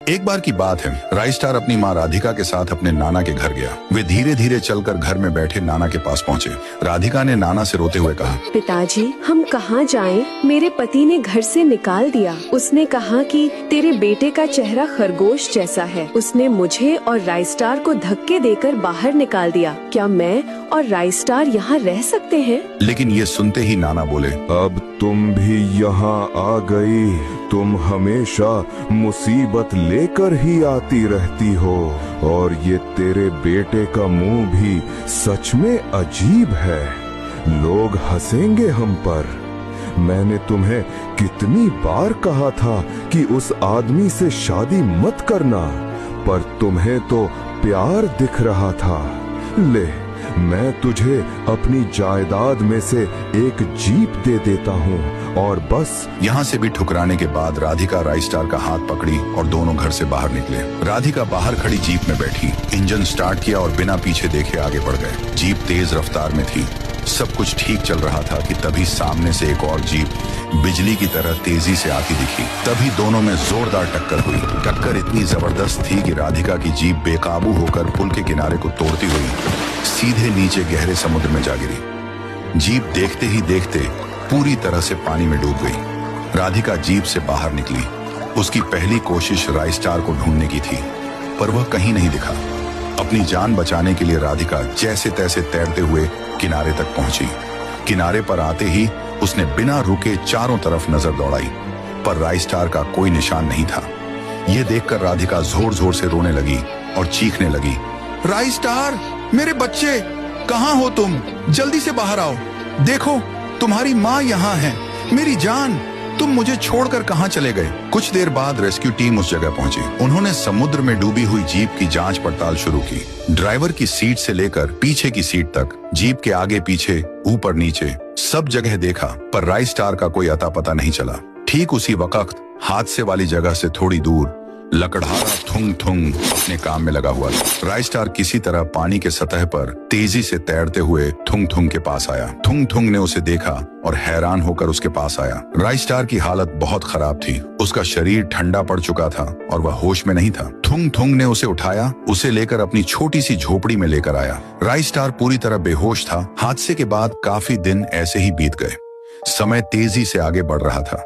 एक बार की बात है, राइस्टार अपनी माँ राधिका के साथ अपने नाना के घर गया। वे धीरे धीरे चलकर घर में बैठे नाना के पास पहुँचे। राधिका ने नाना से रोते हुए कहा, पिताजी, हम कहाँ जाएं? मेरे पति ने घर से निकाल दिया। उसने कहा कि तेरे बेटे का चेहरा खरगोश जैसा है। उसने मुझे और राइस्टार को धक्के देकर बाहर निकाल दिया। क्या मैं और राइस्टार यहाँ रह सकते हैं? लेकिन ये सुनते ही नाना बोले, अब तुम भी यहाँ आ गई। तुम हमेशा मुसीबत लेकर ही आती रहती हो और ये तेरे बेटे का मुंह भी सच में अजीब है। लोग हंसेंगे हम पर। मैंने तुम्हें कितनी बार कहा था कि उस आदमी से शादी मत करना, पर तुम्हें तो प्यार दिख रहा था। ले, मैं तुझे अपनी जायदाद में से एक जीप दे देता हूँ और बस। यहाँ से भी ठुकराने के बाद राधिका राइस्टार का हाथ पकड़ी और दोनों घर से बाहर निकले। राधिका बाहर खड़ी जीप में बैठी, इंजन स्टार्ट किया और बिना पीछे देखे आगे बढ़ गए। जीप तेज रफ्तार में थी। सब कुछ ठीक चल रहा था कि तभी सामने से एक और जीप बिजली की तरह तेजी से आती दिखी। तभी दोनों में जोरदार टक्कर हुई। टक्कर इतनी जबरदस्त थी कि राधिका की जीप बेकाबू होकर पुल के किनारे को तोड़ती हुई सीधे नीचे गहरे समुद्र में जा गिरी। जीप देखते ही देखते पूरी तरह से पानी में डूब गई। राधिका जीप से बाहर निकली। उसकी पहली कोशिश राइस्टार को ढूंढने की थी, पर वह कहीं नहीं दिखा। अपनी जान बचाने के लिए राधिका जैसे तैसे तैरते हुए किनारे तक पहुंची। किनारे पर आते ही उसने बिना रुके चारों तरफ नजर दौड़ाई, पर राइस्टार का कोई निशान नहीं था। यह देखकर राधिका जोर जोर से रोने लगी और चीखने लगी, राइस्टार, मेरे बच्चे, कहाँ हो तुम? जल्दी से बाहर आओ। देखो, तुम्हारी माँ यहाँ है। मेरी जान, तुम मुझे छोड़कर कहाँ चले गए? कुछ देर बाद रेस्क्यू टीम उस जगह पहुंची। उन्होंने समुद्र में डूबी हुई जीप की जांच पड़ताल शुरू की। ड्राइवर की सीट से लेकर पीछे की सीट तक, जीप के आगे पीछे, ऊपर नीचे, सब जगह देखा, पर राइस्टार का कोई अता पता नहीं चला। ठीक उसी वक्त हादसे वाली जगह से थोड़ी दूर लकड़हारा थुंग थुंग अपने काम में लगा हुआ था। राइस्टार किसी तरह पानी के सतह पर तेजी से तैरते हुए थुंग थुंग के पास आया। थुंग थुंग ने उसे देखा और हैरान होकर उसके पास आया। राइस्टार की हालत बहुत खराब थी। उसका शरीर ठंडा पड़ चुका था और वह होश में नहीं था। थुंग थुंग ने उसे उठाया, उसे लेकर अपनी छोटी सी झोपड़ी में लेकर आया। राइस्टार पूरी तरह बेहोश था। हादसे के बाद काफी दिन ऐसे ही बीत गए। समय तेजी से आगे बढ़ रहा था।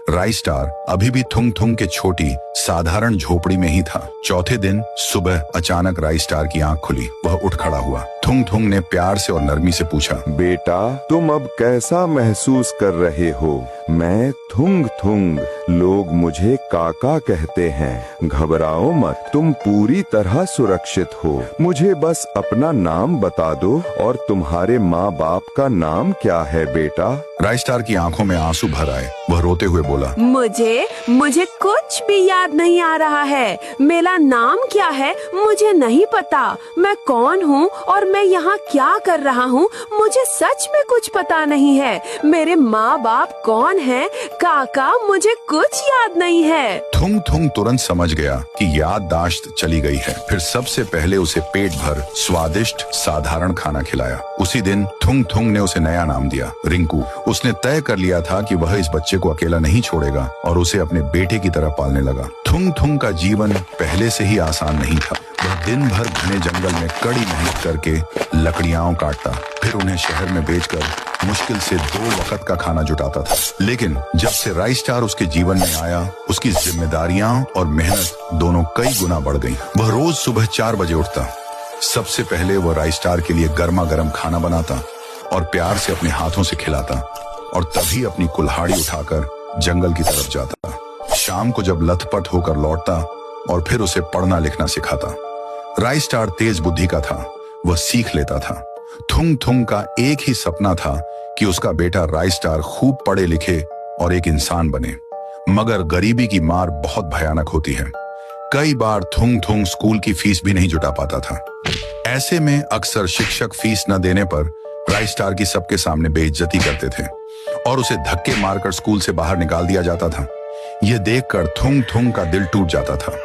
राइस्टार अभी भी थुंग थुंग के छोटी साधारण झोपड़ी में ही था। चौथे दिन सुबह अचानक राइस्टार की आंख खुली। वह उठ खड़ा हुआ। थुंग थुंग ने प्यार से और नरमी से पूछा, बेटा, तुम अब कैसा महसूस कर रहे हो? मैं थुंग थुंग, लोग मुझे काका कहते हैं। घबराओ मत, तुम पूरी तरह सुरक्षित हो। मुझे बस अपना नाम बता दो। और तुम्हारे माँ बाप का नाम क्या है बेटा? राइस्टार की आंखों में आंसू भर आए। वह रोते हुए बोला, मुझे कुछ भी याद नहीं आ रहा है। मेरा नाम क्या है मुझे नहीं पता। मैं कौन हूँ और मैं यहाँ क्या कर रहा हूँ, मुझे सच में कुछ पता नहीं है। मेरे माँ बाप कौन हैं? काका, मुझे कुछ याद नहीं है। थुंग थुंग तुरंत समझ गया कि याददाश्त चली गई है। फिर सबसे पहले उसे पेट भर स्वादिष्ट साधारण खाना खिलाया। उसी दिन थुंग थुंग ने उसे नया नाम दिया, रिंकू। उसने तय कर लिया था कि वह इस बच्चे को अकेला नहीं छोड़ेगा और उसे अपने बेटे की तरह पालने लगा। थुंग थुंग का जीवन पहले से ही आसान नहीं था। वह दिन भर घने जंगल में कड़ी मेहनत करके लकड़ियां काटता, फिर उन्हें शहर में बेचकर मुश्किल से 2 वक्त का खाना जुटाता था। लेकिन जब से राइस्टार उसके जीवन में आया, उसकी जिम्मेदारियां और मेहनत दोनों कई गुना बढ़ गईं। वह रोज सुबह 4 बजे उठता। सबसे पहले वह राइस्टार के लिए गर्मा गर्म खाना बनाता और प्यार से अपने हाथों से खिलाता, और तभी अपनी कुल्हाड़ी उठाकर जंगल की तरफ जाता। शाम को जब लथपथ होकर लौटता और फिर उसे पढ़ना लिखना सिखाता। राइस्टार तेज बुद्धि का था, वह सीख लेता था। थुंग थुंग का एक ही सपना था कि उसका बेटा राइस्टार खूब पढ़े लिखे और एक इंसान बने। मगर गरीबी की मार बहुत भयानक होती है। कई बार थुंग थुंग स्कूल की फीस भी नहीं जुटा पाता था। ऐसे में अक्सर शिक्षक फीस न देने पर राइस्टार की सबके सामने बेइज्जती करते थे और उसे धक्के मारकर स्कूल से बाहर निकाल दिया जाता था। यह देखकर थुंग थुंग का दिल टूट जाता था।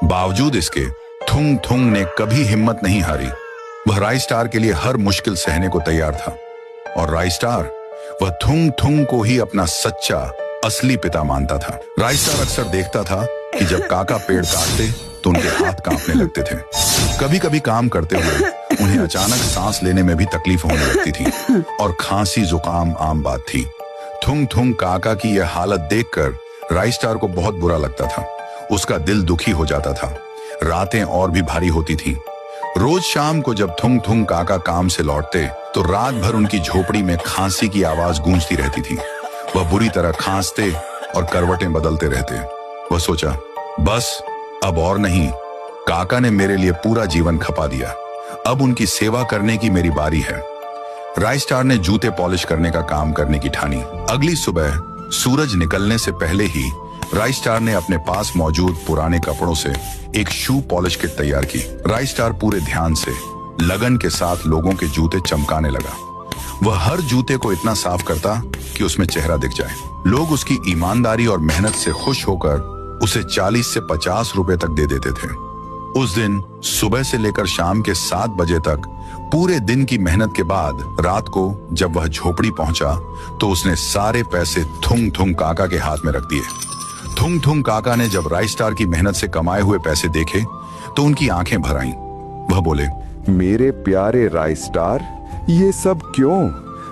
बावजूद इसके थुंग थुंग ने कभी हिम्मत नहीं हारी। वह राइस्टार के लिए हर मुश्किल सहने को तैयार था, और राइस्टार वह थुंग थुंग को ही अपना सच्चा असली पिता मानता था। राइस्टार अक्सर देखता था कि जब काका पेड़ काटते तो उनके हाथ कांपने लगते थे। कभी कभी काम करते हुए उन्हें अचानक सांस लेने में भी तकलीफ होने लगती थी और खांसी जुकाम आम बात थी। थुंग थुंग काका की यह हालत देखकर राइस्टार को बहुत बुरा लगता था। उसका दिल दुखी हो जाता था। रातें और भी भारी होती थीं। रोज शाम को जब थुंग थुंग काका काम से लौटते तो रात भर उनकी झोपड़ी में खांसी की आवाज गूंजती रहती थी। वह बुरी तरह खांसते और करवटें बदलते रहते। वह सोचा, बस अब और नहीं, काका ने मेरे लिए पूरा जीवन खपा दिया, अब उनकी सेवा करने की मेरी बारी है। राइस्टार ने जूते पॉलिश करने का काम करने की ठानी। अगली सुबह सूरज निकलने से पहले ही राइस्टार ने अपने पास मौजूद पुराने कपड़ों से एक शू पॉलिश किट तैयार की। राइस्टार पूरे ध्यान से लगन के साथ लोगों के जूते चमकाने लगा। वह हर जूते को इतना साफ करता कि उसमें चेहरा दिख जाए। लोग उसकी ईमानदारी और मेहनत से खुश होकर उसे 40 से 50 रुपए तक दे देते थे। उस दिन सुबह से लेकर शाम के 7 बजे तक पूरे दिन की मेहनत के बाद रात को जब वह झोपड़ी पहुंचा तो उसने सारे पैसे थुंग थुंग काका के हाथ में रख दिए। थुंग थुंग काका ने जब राइस्टार की मेहनत से कमाए हुए पैसे देखे तो उनकी आंखें भर आईं। वह बोले, मेरे प्यारे राइस्टार, ये सब क्यों?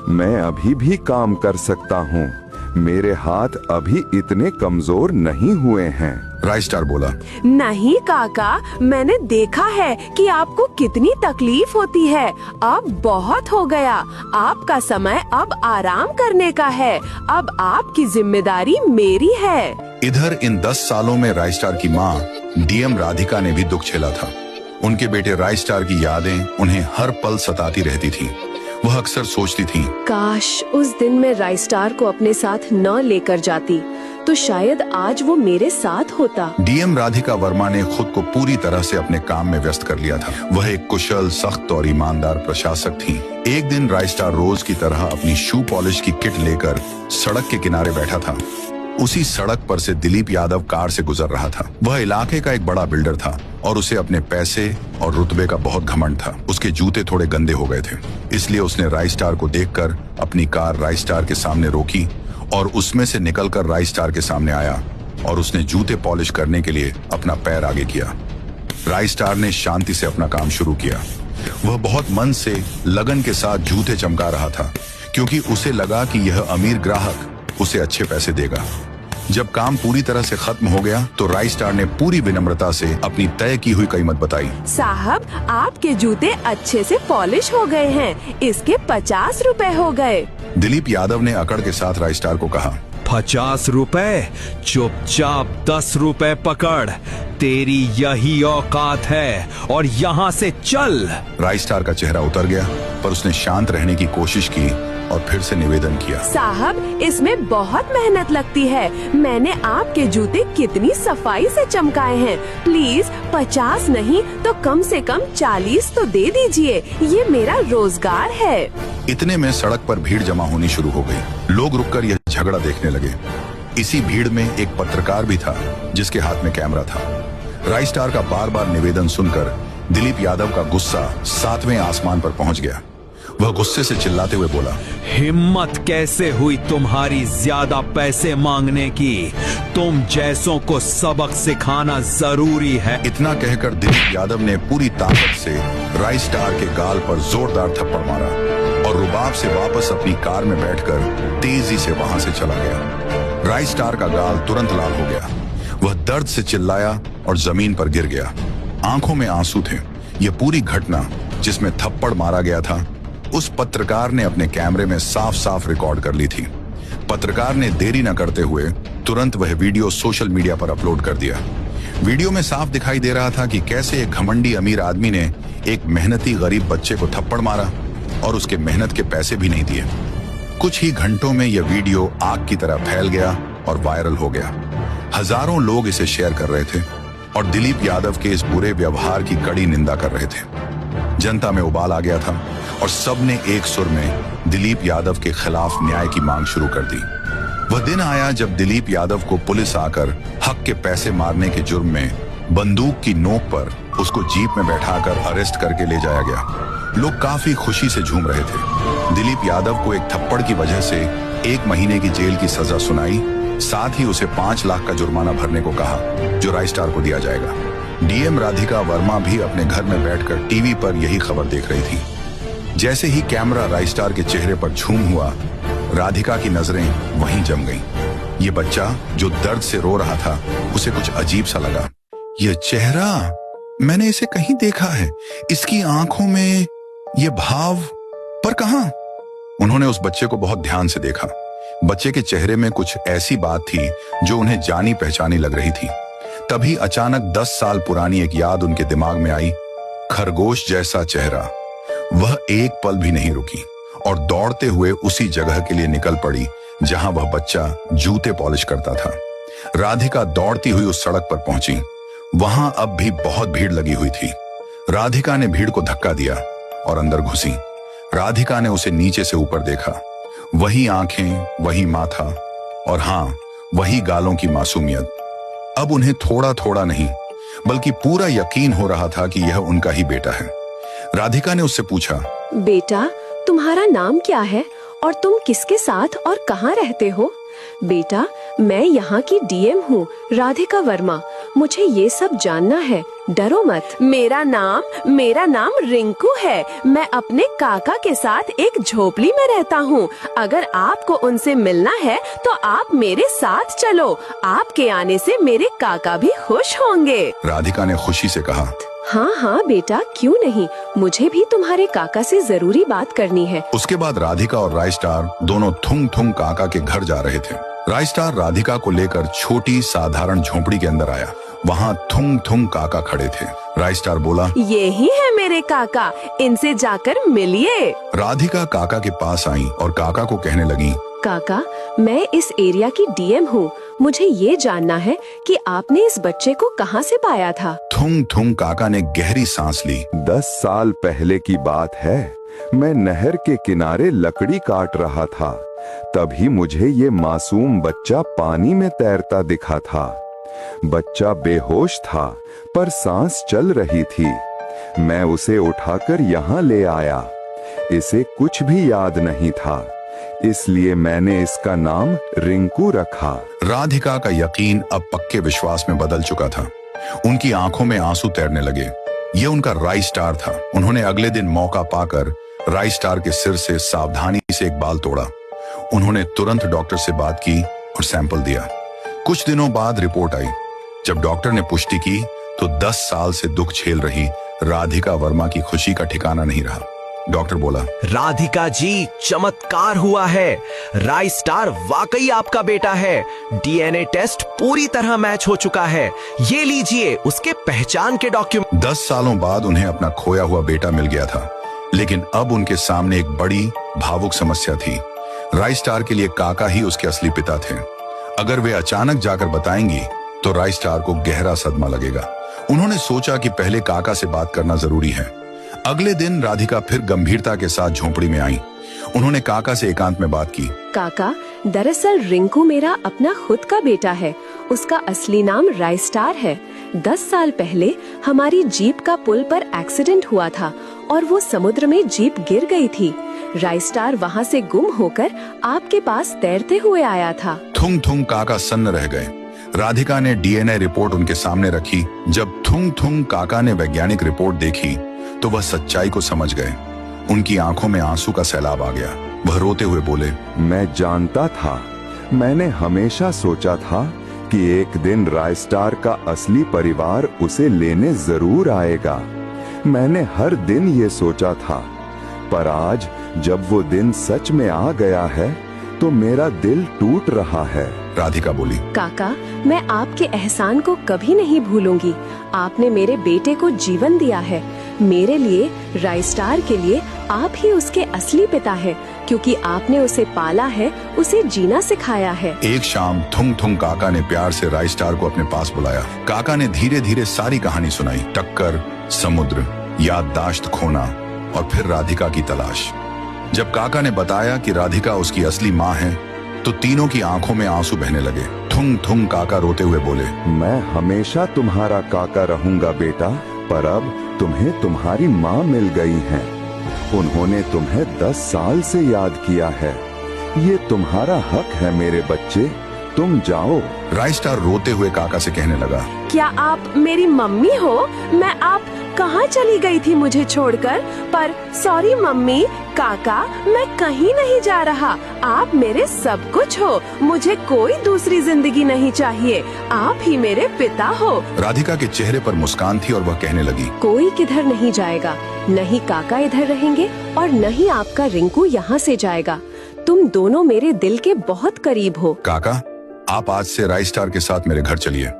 मैं अभी भी काम कर सकता हूँ। मेरे हाथ अभी इतने कमजोर नहीं हुए हैं। राइस्टार बोला, नहीं काका, मैंने देखा है कि आपको कितनी तकलीफ होती है। अब बहुत हो गया। आपका समय अब आराम करने का है। अब आपकी जिम्मेदारी मेरी है। इधर इन 10 सालों में राइस्टार की माँ डीएम राधिका ने भी दुख झेला था। उनके बेटे राइस्टार की यादें उन्हें हर पल सताती रहती थीं। वह अक्सर सोचती थी, काश उस दिन मैं राइस्टार को अपने साथ न लेकर जाती तो शायद आज वो मेरे साथ होता। डीएम राधिका वर्मा ने खुद को पूरी तरह से अपने काम में व्यस्त कर लिया था। वह एक कुशल, सख्त और ईमानदार प्रशासक थी। एक दिन राइस्टार रोज की तरह अपनी शू पॉलिश की किट लेकर सड़क के किनारे बैठा था। उसी सड़क पर से दिलीप यादव कार से गुजर रहा था। वह इलाके का एक बड़ा बिल्डर था और उसे अपने पैसे और रुतबे का बहुत घमंड था। उसके जूते थोड़े गंदे हो गए थे, इसलिए उसने राइस्टार को देखकर अपनी कार राइस्टार के सामने रोकी और उसमें से निकलकर राइस्टार के सामने आया और उसने जूते पॉलिश करने के लिए अपना पैर आगे किया। राइस्टार ने शांति से अपना काम शुरू किया। वह बहुत मन से लगन के साथ जूते चमका रहा था क्योंकि उसे लगा कि यह अमीर ग्राहक उसे अच्छे पैसे देगा। जब काम पूरी तरह से खत्म हो गया तो राइस्टार ने पूरी विनम्रता से अपनी तय की हुई कीमत बताई। साहब, आपके जूते अच्छे से पॉलिश हो गए हैं। इसके 50 रुपए हो गए। दिलीप यादव ने अकड़ के साथ राइस्टार को कहा, 50 रुपए? चुपचाप 10 रुपए पकड़। तेरी यही औकात है और यहाँ से चल। राइस्टार का चेहरा उतर गया पर उसने शांत रहने की कोशिश की और फिर से निवेदन किया, साहब, इसमें बहुत मेहनत लगती है। मैंने आपके जूते कितनी सफाई से चमकाए हैं। प्लीज 50 नहीं तो कम से कम 40 तो दे दीजिए। ये मेरा रोजगार है। इतने में सड़क पर भीड़ जमा होनी शुरू हो गई। लोग रुककर यह झगड़ा देखने लगे। इसी भीड़ में एक पत्रकार भी था जिसके हाथ में कैमरा था। राइस्टार का बार बार निवेदन सुनकर दिलीप यादव का गुस्सा 7वें आसमान पर पहुंच गया। वह गुस्से से चिल्लाते हुए बोला, हिम्मत कैसे हुई तुम्हारी ज्यादा पैसे मांगने की? तुम जैसों को सबक सिखाना जरूरी है। इतना कहकर दिलीप यादव ने पूरी ताकत से राइस्टार के गाल पर जोरदार थप्पड़ मारा और रुबाब से वापस अपनी कार में बैठकर तेजी से वहां से चला गया। राइस्टार का गाल तुरंत लाल हो गया। वह दर्द से चिल्लाया और जमीन पर गिर गया। आंखों में आंसू थे। यह पूरी घटना जिसमें थप्पड़ मारा गया था उस पत्रकार ने अपने कैमरे में साफ साफ रिकॉर्ड कर ली थी। पत्रकार ने देरी न करते हुए तुरंत वह वीडियो सोशल मीडिया पर अपलोड कर दिया। वीडियो में साफ दिखाई दे रहा था कि कैसे एक घमंडी अमीर आदमी ने एक मेहनती गरीब बच्चे को थप्पड़ मारा और उसके मेहनत के पैसे भी नहीं दिए। कुछ ही घंटों में यह वीडियो आग की तरह फैल गया और वायरल हो गया। हजारों लोग इसे शेयर कर रहे थे और दिलीप यादव के इस बुरे व्यवहार की कड़ी निंदा कर रहे थे। जनता में उबाल आ गया था और सबने एक सुर में दिलीप यादव के खिलाफ न्याय की मांग शुरू कर दी। वह दिन आया जब दिलीप यादव को पुलिस आकर हक के पैसे मारने के जुर्म में बंदूक की नोक पर उसको जीप में बैठाकर अरेस्ट करके ले जाया गया। लोग काफी खुशी से झूम रहे थे। दिलीप यादव को एक थप्पड़ की वजह से 1 महीने की जेल की सजा सुनाई साथ ही उसे 5 लाख का जुर्माना भरने को कहा, जो राइस्टार को दिया जाएगा। डीएम राधिका वर्मा भी अपने घर में बैठकर टीवी पर यही खबर देख रही थी। जैसे ही कैमरा राइस्टार के चेहरे पर झूम हुआ, राधिका की नजरें वहीं जम गईं। ये बच्चा जो दर्द से रो रहा था, उसे कुछ अजीब सा लगा। ये चेहरा, मैंने इसे कहीं देखा है। इसकी आंखों में ये भाव, पर कहां? उन्होंने उस बच्चे को बहुत ध्यान से देखा। बच्चे के चेहरे में कुछ ऐसी बात थी जो उन्हें जानी पहचानी लग रही थी। तभी अचानक 10 साल पुरानी एक याद उनके दिमाग में आई। खरगोश जैसा चेहरा। वह एक पल भी नहीं रुकी और दौड़ते हुए उसी जगह के लिए निकल पड़ी जहां वह बच्चा जूते पॉलिश करता था। राधिका दौड़ती हुई उस सड़क पर पहुंची। वहां अब भी बहुत भीड़ लगी हुई थी। राधिका ने भीड़ को धक्का दिया और अंदर घुसी। राधिका ने उसे नीचे से ऊपर देखा। वही आंखें, वही माथा और हां, वही गालों की मासूमियत। अब उन्हें थोड़ा थोड़ा नहीं बल्कि पूरा यकीन हो रहा था कि यह उनका ही बेटा है। राधिका ने उससे पूछा, बेटा, तुम्हारा नाम क्या है और तुम किसके साथ और कहाँ रहते हो? बेटा, मैं यहाँ की डीएम हूँ, राधिका वर्मा। मुझे ये सब जानना है, डरो मत। मेरा नाम रिंकू है। मैं अपने काका के साथ एक झोपड़ी में रहता हूँ। अगर आपको उनसे मिलना है तो आप मेरे साथ चलो। आपके आने से मेरे काका भी खुश होंगे। राधिका ने खुशी से कहा। हाँ हाँ बेटा, क्यों नहीं, मुझे भी तुम्हारे काका से जरूरी बात करनी है। उसके बाद राधिका और राइस्टार दोनों थुंग थुंग काका के घर जा रहे थे। राइस्टार राधिका को लेकर छोटी साधारण झोपड़ी के अंदर आया। वहाँ थुंग थुंग काका खड़े थे। राइस्टार बोला, ये ही है मेरे काका, इनसे जाकर मिलिए। राधिका काका के पास आई और काका को कहने लगी, काका, मैं इस एरिया की डीएम हूँ। मुझे ये जानना है कि आपने इस बच्चे को कहाँ से पाया था? थुंग थुंग काका ने गहरी सांस ली। 10 साल पहले की बात है। मैं नहर के किनारे लकड़ी काट रहा था। तभी मुझे ये मासूम बच्चा पानी में तैरता दिखा था। बच्चा बेहोश था, पर सांस चल रही थी। मैं उसे उठाकर यहाँ ले आया। इसे कुछ भी याद नहीं था, इसलिए मैंने इसका नाम रिंकू रखा। राधिका का यकीन अब पक्के विश्वास में बदल चुका था। उनकी आंखों में आंसू तैरने लगे। यह उनका राइस्टार था। उन्होंने अगले दिन मौका पाकर राइस्टार के सिर से सावधानी से एक बाल तोड़ा। उन्होंने तुरंत डॉक्टर से बात की और सैंपल दिया। कुछ दिनों बाद रिपोर्ट आई। जब डॉक्टर ने पुष्टि की तो 10 साल से दुख झेल रही राधिका वर्मा की खुशी का ठिकाना नहीं रहा। डॉक्टर बोला, राधिका जी, चमत्कार हुआ है। राइस्टार वाकई आपका बेटा है। डीएनए टेस्ट पूरी तरह मैच हो चुका है। ये लीजिए उसके पहचान के डॉक्यूमेंट। 10 सालों बाद उन्हें अपना खोया हुआ बेटा मिल गया था, लेकिन अब उनके सामने एक बड़ी भावुक समस्या थी। राइस्टार के लिए काका ही उसके असली पिता थे। अगर वे अचानक जाकर बताएंगी तो राइस्टार को गहरा सदमा लगेगा। उन्होंने सोचा कि पहले काका से बात करना जरूरी है। अगले दिन राधिका फिर गंभीरता के साथ झोपड़ी में आई। उन्होंने काका से एकांत में बात की। काका, दरअसल रिंकू मेरा अपना खुद का बेटा है। उसका असली नाम राइस्टार है। 10 साल पहले हमारी जीप का पुल पर एक्सीडेंट हुआ था और वो समुद्र में जीप गिर गई थी। राइस्टार वहाँ से गुम होकर आपके पास तैरते हुए आया था। थुंग थुंग काका सन्न रह गए। राधिका ने डीएनए रिपोर्ट उनके सामने रखी। जब थुंग थुंग काका ने वैज्ञानिक रिपोर्ट देखी तो वह सच्चाई को समझ गए। उनकी आंखों में आंसू का सैलाब आ गया। वह रोते हुए बोले, मैं जानता था, मैंने हमेशा सोचा था कि एक दिन राइस्टार का असली परिवार उसे लेने जरूर आएगा। मैंने हर दिन ये सोचा था, पर आज जब वो दिन सच में आ गया है तो मेरा दिल टूट रहा है। राधिका बोली, काका, मैं आपके एहसान को कभी नहीं भूलूंगी। आपने मेरे बेटे को जीवन दिया है। मेरे लिए, राइस्टार के लिए आप ही उसके असली पिता हैं, क्योंकि आपने उसे पाला है, उसे जीना सिखाया है। एक शाम थुंग थुंग काका ने प्यार से राइस्टार को अपने पास बुलाया। काका ने धीरे धीरे सारी कहानी सुनाई। टक्कर, समुद्र, याददाश्त खोना और फिर राधिका की तलाश। जब काका ने बताया कि राधिका उसकी असली माँ है तो तीनों की आंखों में आंसू बहने लगे। थुंग थुंग काका रोते हुए बोले, मैं हमेशा तुम्हारा काका रहूंगा बेटा, पर अब तुम्हें तुम्हारी माँ मिल गई है। उन्होंने तुम्हें 10 साल से याद किया है। ये तुम्हारा हक है मेरे बच्चे। तुम जाओ। राइस्टार रोते हुए काका से कहने लगा, क्या आप मेरी मम्मी हो? मैं आप कहाँ चली गई थी मुझे छोड़कर? पर सॉरी मम्मी, काका, मैं कहीं नहीं जा रहा। आप मेरे सब कुछ हो, मुझे कोई दूसरी जिंदगी नहीं चाहिए। आप ही मेरे पिता हो। राधिका के चेहरे पर मुस्कान थी और वह कहने लगी, कोई किधर नहीं जाएगा, नहीं काका इधर रहेंगे और नहीं आपका रिंकू यहाँ से जाएगा। तुम दोनों मेरे दिल के बहुत करीब हो। काका, आप आज से राइस्टार के साथ मेरे घर चलिए।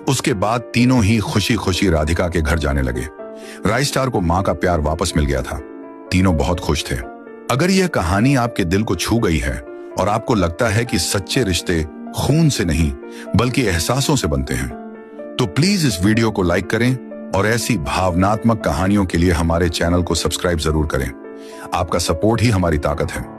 उसके बाद तीनों ही खुशी खुशी राधिका के घर जाने लगे। राइस्टार को माँ का प्यार वापस मिल गया था। तीनों बहुत खुश थे। अगर यह कहानी आपके दिल को छू गई है और आपको लगता है कि सच्चे रिश्ते खून से नहीं बल्कि एहसासों से बनते हैं, तो प्लीज इस वीडियो को लाइक करें और ऐसी भावनात्मक कहानियों के लिए हमारे चैनल को सब्सक्राइब जरूर करें। आपका सपोर्ट ही हमारी ताकत है।